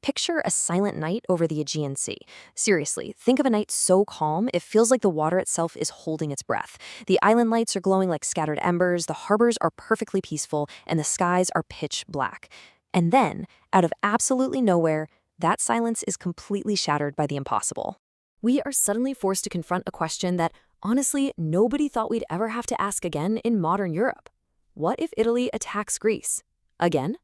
Picture a silent night over the Aegean Sea. Seriously, think of a night so calm, it feels like the water itself is holding its breath. The island lights are glowing like scattered embers, the harbors are perfectly peaceful, and the skies are pitch black. And then, out of absolutely nowhere, that silence is completely shattered by the impossible. We are suddenly forced to confront a question that, honestly, nobody thought we'd ever have to ask again in modern Europe. What if Italy attacks Greece? Again?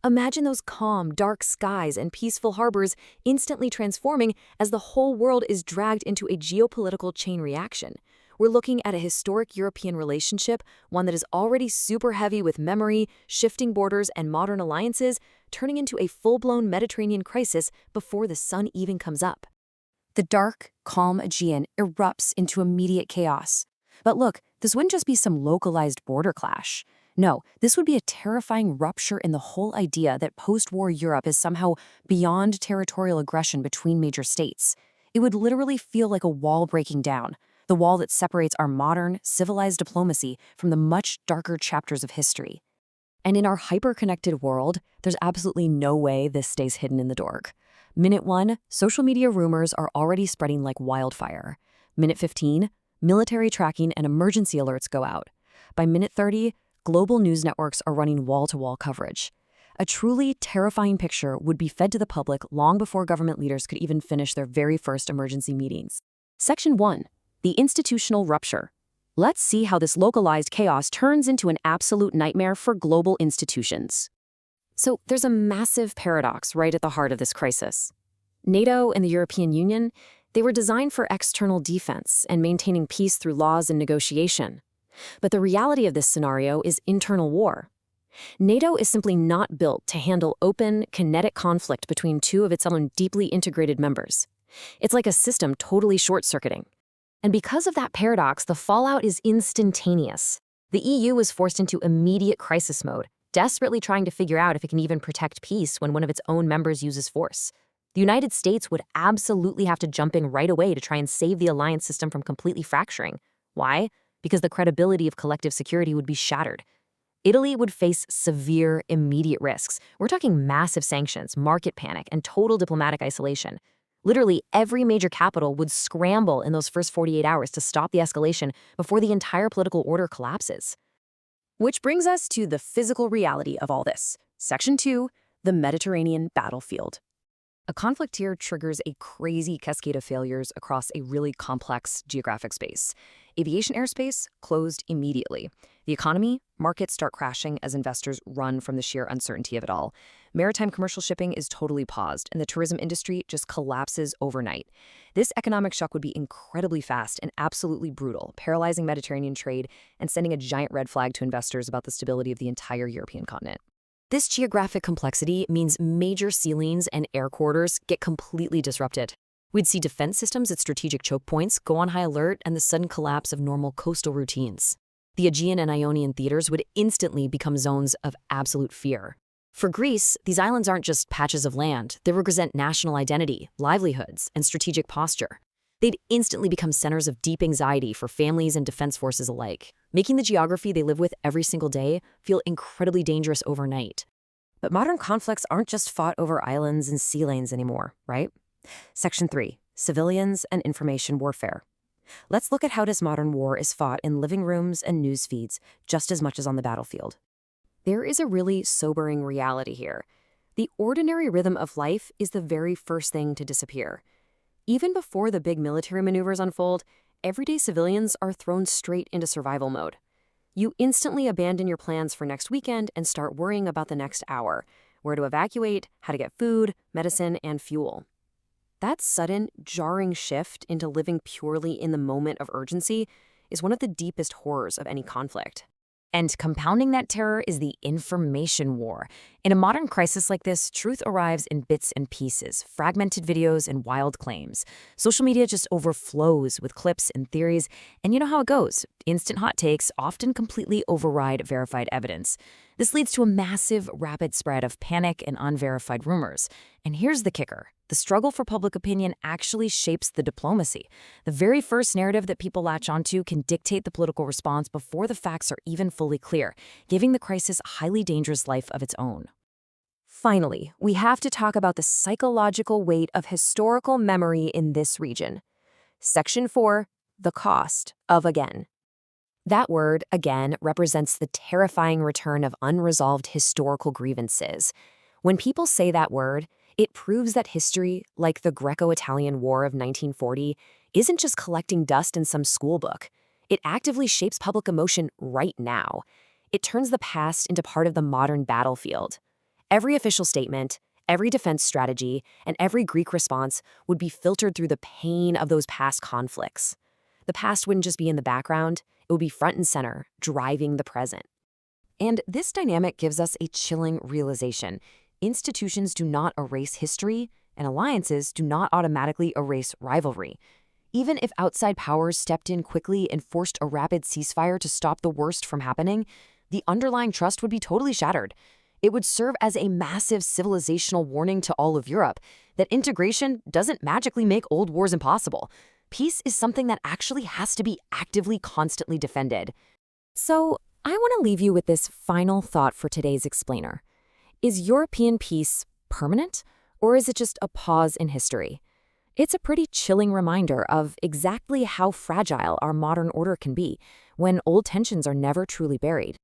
Imagine those calm, dark skies and peaceful harbors instantly transforming as the whole world is dragged into a geopolitical chain reaction. We're looking at a historic European relationship, one that is already super heavy with memory, shifting borders, and modern alliances, turning into a full-blown Mediterranean crisis before the sun even comes up. The dark, calm Aegean erupts into immediate chaos. But look, this wouldn't just be some localized border clash. No, this would be a terrifying rupture in the whole idea that post-war Europe is somehow beyond territorial aggression between major states. It would literally feel like a wall breaking down, the wall that separates our modern, civilized diplomacy from the much darker chapters of history. And in our hyper-connected world, there's absolutely no way this stays hidden in the dark. Minute 1, social media rumors are already spreading like wildfire. Minute 15, military tracking and emergency alerts go out. By minute 30, global news networks are running wall-to-wall coverage. A truly terrifying picture would be fed to the public long before government leaders could even finish their very first emergency meetings. Section 1. The institutional rupture. Let's see how this localized chaos turns into an absolute nightmare for global institutions. So there's a massive paradox right at the heart of this crisis. NATO and the European Union, they were designed for external defense and maintaining peace through laws and negotiation. But the reality of this scenario is internal war. NATO is simply not built to handle open, kinetic conflict between two of its own deeply integrated members. It's like a system totally short-circuiting. And because of that paradox, the fallout is instantaneous. The EU is forced into immediate crisis mode, desperately trying to figure out if it can even protect peace when one of its own members uses force. The United States would absolutely have to jump in right away to try and save the alliance system from completely fracturing. Why? Because the credibility of collective security would be shattered. Italy would face severe, immediate risks. We're talking massive sanctions, market panic, and total diplomatic isolation. Literally, every major capital would scramble in those first 48 hours to stop the escalation before the entire political order collapses. Which brings us to the physical reality of all this. Section 2, the Mediterranean battlefield. A conflict here triggers a crazy cascade of failures across a really complex geographic space. Aviation airspace closed immediately. The economy, markets start crashing as investors run from the sheer uncertainty of it all. Maritime commercial shipping is totally paused, and the tourism industry just collapses overnight. This economic shock would be incredibly fast and absolutely brutal, paralyzing Mediterranean trade and sending a giant red flag to investors about the stability of the entire European continent. This geographic complexity means major sea lanes and air corridors get completely disrupted. We'd see defense systems at strategic choke points go on high alert and the sudden collapse of normal coastal routines. The Aegean and Ionian theaters would instantly become zones of absolute fear. For Greece, these islands aren't just patches of land. They represent national identity, livelihoods, and strategic posture. They'd instantly become centers of deep anxiety for families and defense forces alike, making the geography they live with every single day feel incredibly dangerous overnight. But modern conflicts aren't just fought over islands and sea lanes anymore, right? Section 3. Civilians and information warfare. Let's look at how this modern war is fought in living rooms and news feeds just as much as on the battlefield. There is a really sobering reality here. The ordinary rhythm of life is the very first thing to disappear. Even before the big military maneuvers unfold, everyday civilians are thrown straight into survival mode. You instantly abandon your plans for next weekend and start worrying about the next hour, where to evacuate, how to get food, medicine, and fuel. That sudden, jarring shift into living purely in the moment of urgency is one of the deepest horrors of any conflict. And compounding that terror is the information war. In a modern crisis like this, truth arrives in bits and pieces, fragmented videos and wild claims. Social media just overflows with clips and theories, and you know how it goes. Instant hot takes often completely override verified evidence. This leads to a massive, rapid spread of panic and unverified rumors. And here's the kicker. The struggle for public opinion actually shapes the diplomacy. The very first narrative that people latch onto can dictate the political response before the facts are even fully clear, giving the crisis a highly dangerous life of its own. Finally, we have to talk about the psychological weight of historical memory in this region. Section 4, the cost of again. That word, again, represents the terrifying return of unresolved historical grievances. When people say that word, it proves that history, like the Greco-Italian War of 1940, isn't just collecting dust in some school book. It actively shapes public emotion right now. It turns the past into part of the modern battlefield. Every official statement, every defense strategy, and every Greek response would be filtered through the pain of those past conflicts. The past wouldn't just be in the background, it would be front and center, driving the present. And this dynamic gives us a chilling realization. Institutions do not erase history, and alliances do not automatically erase rivalry. Even if outside powers stepped in quickly and forced a rapid ceasefire to stop the worst from happening, the underlying trust would be totally shattered. It would serve as a massive civilizational warning to all of Europe that integration doesn't magically make old wars impossible. Peace is something that actually has to be actively, constantly defended. So, I want to leave you with this final thought for today's explainer. Is European peace permanent, or is it just a pause in history? It's a pretty chilling reminder of exactly how fragile our modern order can be when old tensions are never truly buried.